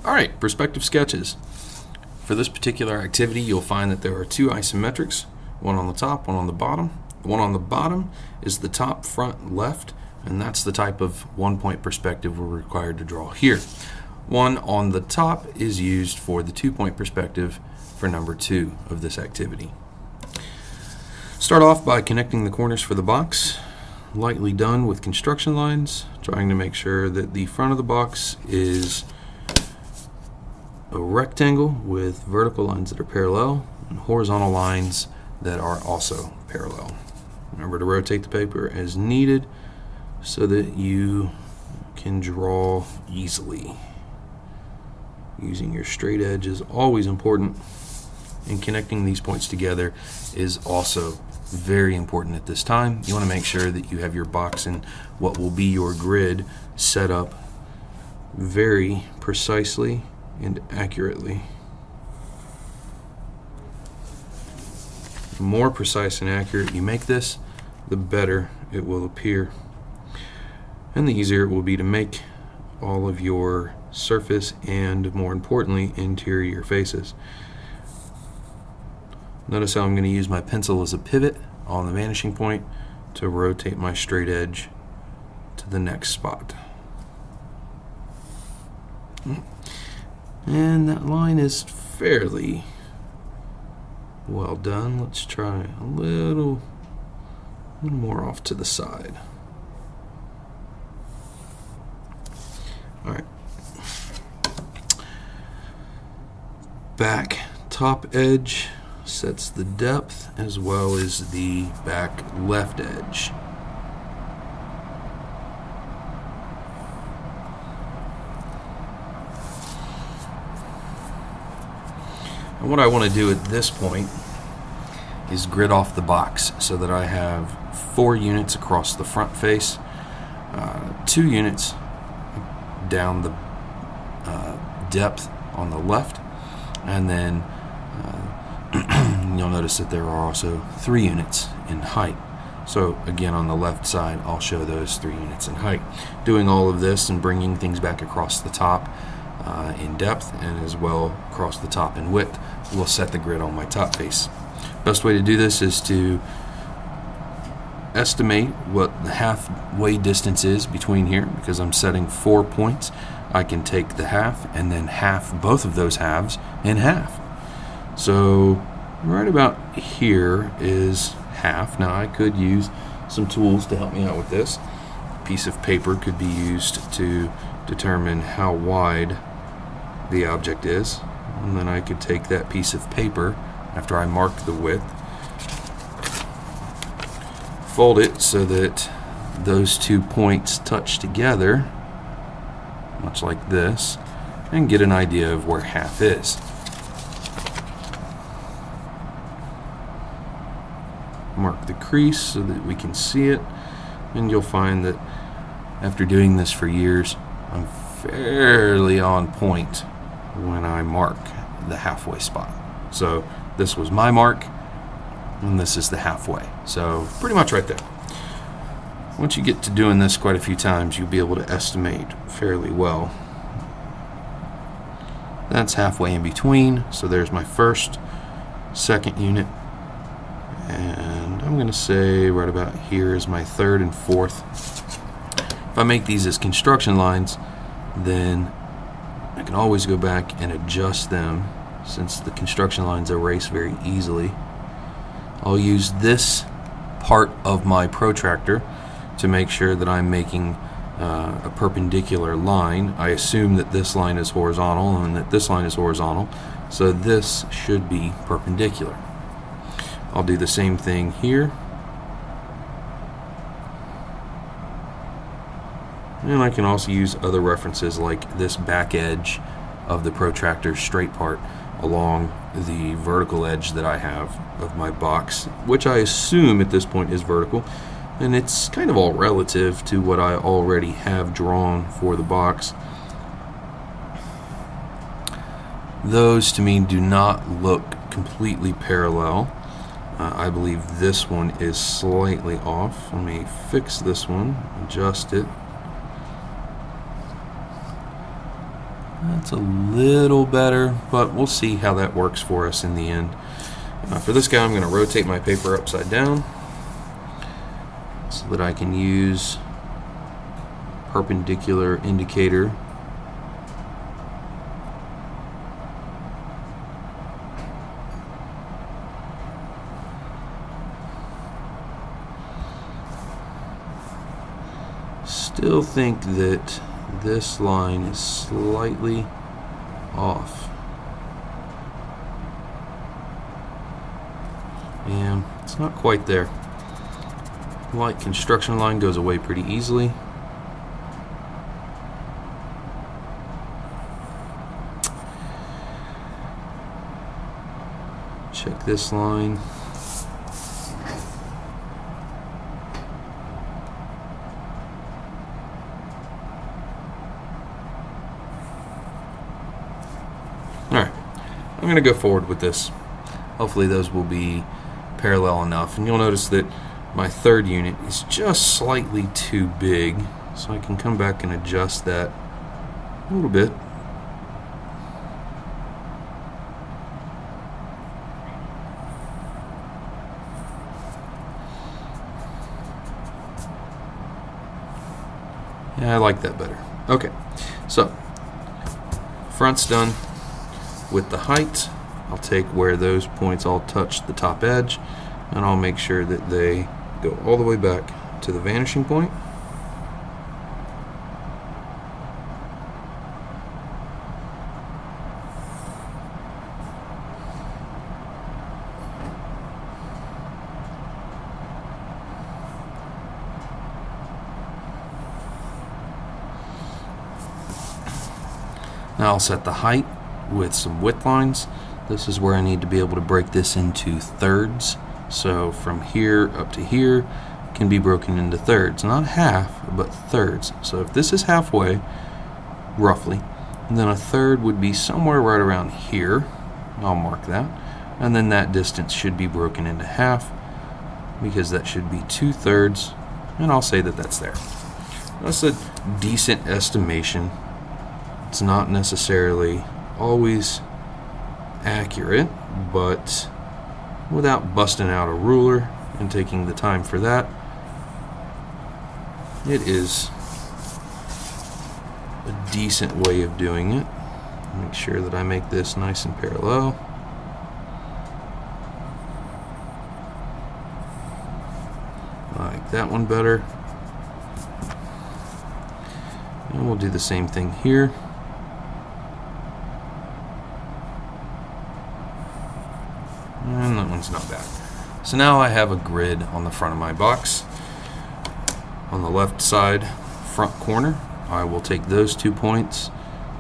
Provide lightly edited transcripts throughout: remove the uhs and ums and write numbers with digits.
Alright, perspective sketches. For this particular activity, you'll find that there are two isometrics, one on the top, one on the bottom. The one on the bottom is the top front left, and that's the type of one-point perspective we're required to draw here. One on the top is used for the two-point perspective for number 2 of this activity. Start off by connecting the corners for the box, lightly done with construction lines, trying to make sure that the front of the box is a rectangle with vertical lines that are parallel and horizontal lines that are also parallel. Remember to rotate the paper as needed so that you can draw easily. Using your straight edge is always important, and connecting these points together is also very important at this time. You want to make sure that you have your box and what will be your grid set up very precisely and accurately. The more precise and accurate you make this, the better it will appear, and the easier it will be to make all of your surface and, more importantly, interior faces. Notice how I'm going to use my pencil as a pivot on the vanishing point to rotate my straight edge to the next spot. And that line is fairly well done. Let's try a little more off to the side. Alright. Back top edge sets the depth as well as the back left edge. And what I want to do at this point is grid off the box so that I have 4 units across the front face, 2 units down the depth on the left, and then you'll notice that there are also 3 units in height. So again, on the left side, I'll show those 3 units in height. Doing all of this and bringing things back across the top in depth and as well across the top in width will set the grid on my top face. Best way to do this is to estimate what the halfway distance is between here. Because I'm setting 4 points, I can take the half and then half both of those halves in half. So right about here is half. Now I could use some tools to help me out with this. A piece of paper could be used to determine how wide the object is, and then I could take that piece of paper after I mark the width, fold it so that those 2 points touch together, much like this, and get an idea of where half is. Mark the crease so that we can see it, and you'll find that after doing this for years, I'm fairly on point when I mark the halfway spot. So this was my mark, and this is the halfway. So pretty much right there. Once you get to doing this quite a few times, you'll be able to estimate fairly well. That's halfway in between, so there's my first, second unit, and I'm going to say right about here is my third and fourth. If I make these as construction lines, then I can always go back and adjust them, since the construction lines erase very easily. I'll use this part of my protractor to make sure that I'm making a perpendicular line. I assume that this line is horizontal and that this line is horizontal, so this should be perpendicular. I'll do the same thing here. And I can also use other references like this back edge of the protractor straight part along the vertical edge that I have of my box, which I assume at this point is vertical, and it's kind of all relative to what I already have drawn for the box. Those to me do not look completely parallel. I believe this one is slightly off. Let me fix this one, adjust it. That's a little better, but we'll see how that works for us in the end. For this guy, I'm going to rotate my paper upside down so that I can use perpendicular indicator. Still think that this line is slightly off. And it's not quite there. Light construction line goes away pretty easily. Check this line. Alright, I'm going to go forward with this. Hopefully those will be parallel enough. And you'll notice that my third unit is just slightly too big, so I can come back and adjust that a little bit. Yeah, I like that better. Okay, so front's done. With the height, I'll take where those points all touch the top edge, and I'll make sure that they go all the way back to the vanishing point. Now I'll set the height with some width lines. This is where I need to be able to break this into thirds. So from here up to here can be broken into thirds, not half, but thirds. So if this is halfway, roughly, then a third would be somewhere right around here. I'll mark that. And then that distance should be broken into half, because that should be 2/3, and I'll say that that's there. That's a decent estimation. It's not necessarily always accurate, but without busting out a ruler and taking the time for that, it is a decent way of doing it. Make sure that I make this nice and parallel. I like that one better. And we'll do the same thing here. And that one's not bad. So now I have a grid on the front of my box. On the left side, front corner, I will take those 2 points,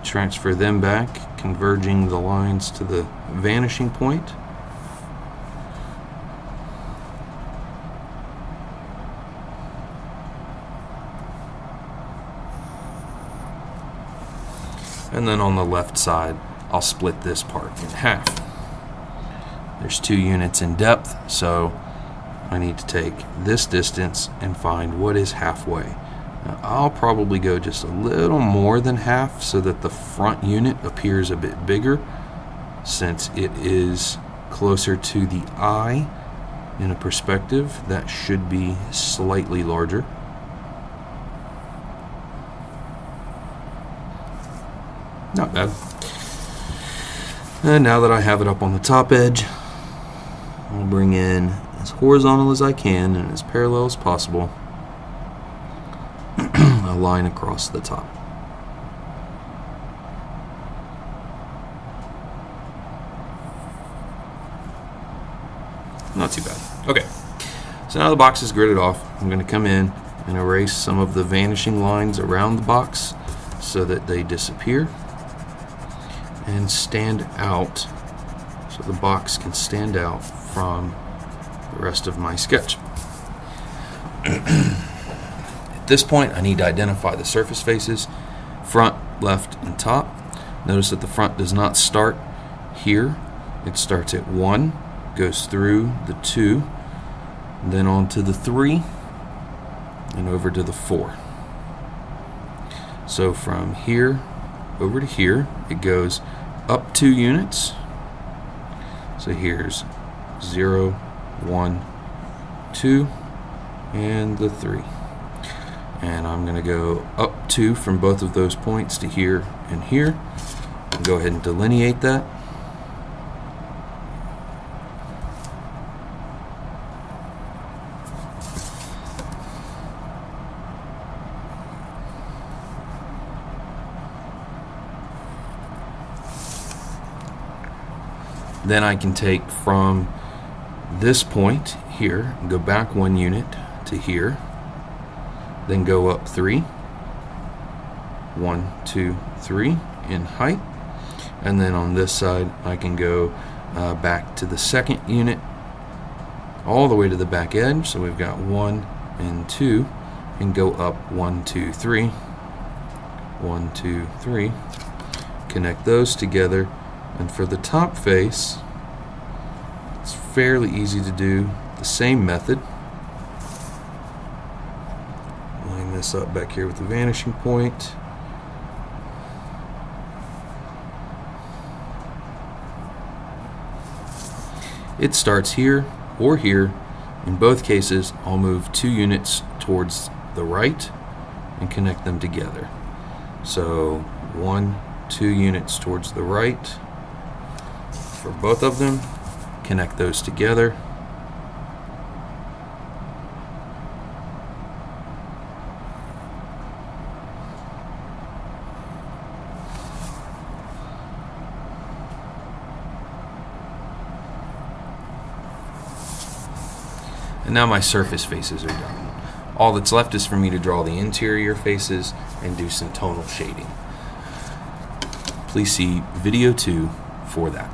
transfer them back, converging the lines to the vanishing point. And then on the left side, I'll split this part in half. There's 2 units in depth, so I need to take this distance and find what is halfway. Now, I'll probably go just a little more than half so that the front unit appears a bit bigger, since it is closer to the eye in a perspective. That should be slightly larger. Not bad. And now that I have it up on the top edge, I'll bring in as horizontal as I can and as parallel as possible a line across the top. Not too bad. Okay, so now the box is gridded off. I'm going to come in and erase some of the vanishing lines around the box so that they disappear and stand out, so the box can stand out from the rest of my sketch. At this point, I need to identify the surface faces, front, left, and top. Notice that the front does not start here. It starts at 1, goes through the 2, then on to the 3, and over to the 4. So from here over to here. It goes up 2 units. So here's 0, 1, 2, and the 3. And I'm going to go up 2 from both of those points to here and here. I'll go ahead and delineate that. Then I can take from this point here, go back 1 unit to here, then go up 3, 1, 2, 3 in height, and then on this side I can go back to the second unit all the way to the back edge. So we've got 1 and 2, and go up 1, 2, 3, 1, 2, 3, connect those together. And for the top face, it's fairly easy to do the same method. Line this up back here with the vanishing point. It starts here or here. In both cases, I'll move 2 units towards the right and connect them together. So 1, 2 units towards the right. For both of them, connect those together. And now my surface faces are done. All that's left is for me to draw the interior faces and do some tonal shading. Please see video 2 for that.